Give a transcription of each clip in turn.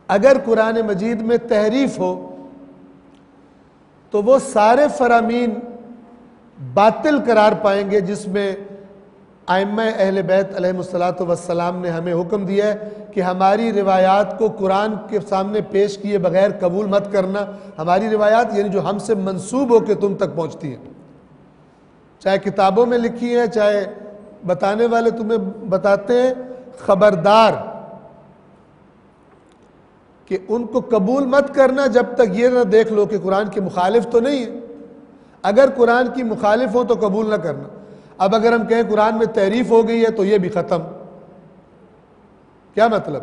اگر قرآن مجید میں تحریف ہو تو وہ سارے فرامین باطل قرار پائیں گے جس میں ائمہ اہل بیت علیہم الصلاۃ والسلام نے ہمیں حکم دیا ہے کہ ہماری روایات کو قرآن کے سامنے پیش کیے بغیر قبول مت کرنا. ہماری روایات یعنی جو ہم سے منسوب ہو کے تم تک پہنچتی ہیں، چاہے کتابوں میں لکھی ہیں چاہے بتانے والے تمہیں بتاتے ہیں، خبردار کہ ان کو قبول مت کرنا جب تک یہ نہ دیکھ لو کہ قرآن کے مخالف تو نہیں ہے. اگر قرآن کی مخالف ہو تو قبول نہ کرنا. اب اگر ہم کہیں قرآن میں تحریف ہو گئی ہے تو یہ بھی ختم. کیا مطلب؟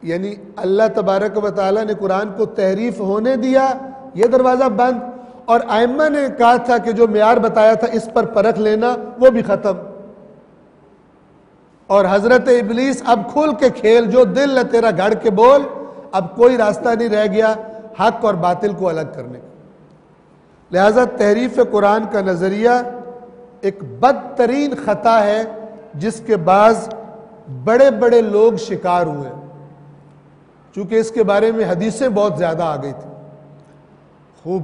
یعنی اللہ تبارک و تعالیٰ نے قرآن کو تحریف ہونے دیا، یہ دروازہ بند، اور ائمہ نے کہا تھا کہ جو معیار بتایا تھا اس پر پرکھ لینا، وہ بھی ختم. اور حضرت ابلیس اب کھل کے کھیل، جو دل ہے تیرا گھڑ کے بول. اب کوئی راستہ نہیں رہ گیا حق اور باطل کو الگ کرنے کا. لہذا تحریف قرآن کا نظریہ ایک بدترین خطا ہے جس کے بعض بڑے بڑے لوگ شکار ہوئے ہیں، چونکہ اس کے بارے میں حدیثیں بہت زیادہ آ گئی تھی. خوب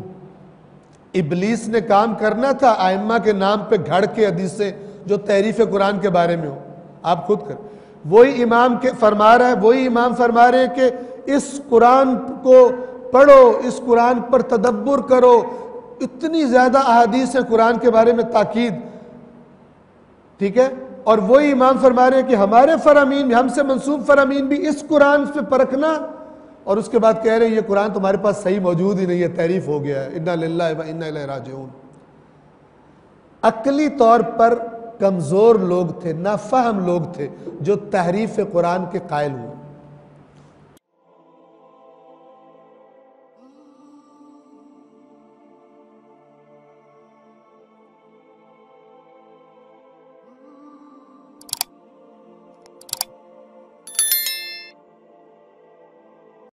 ابلیس نے کام کرنا تھا ائمہ کے نام پہ گھڑ کے حدیثیں جو تحریف قرآن کے بارے میں ہو. آپ خود کر، وہی امام کے فرما رہا ہے، وہی امام فرما رہے ہیں کہ اس قرآن کو پڑھو، اس قرآن پر تدبر کرو. اتنی زیادہ احادیث ہیں قرآن کے بارے میں تاکید، ٹھیک ہے. اور وہی امام فرما رہے ہیں کہ ہمارے فرامین، ہم سے منسوب فرامین بھی اس قرآن پہ پرکھنا، اور اس کے بعد کہہ رہے ہیں یہ قرآن تمہارے پاس صحیح موجود ہی نہیں ہے، تحریف ہو گیا ہے. انا للہ و انا الیہ راجعون. عقلی طور پر کمزور لوگ تھے، نافہم لوگ تھے جو تحریف قرآن کے قائل ہوئے.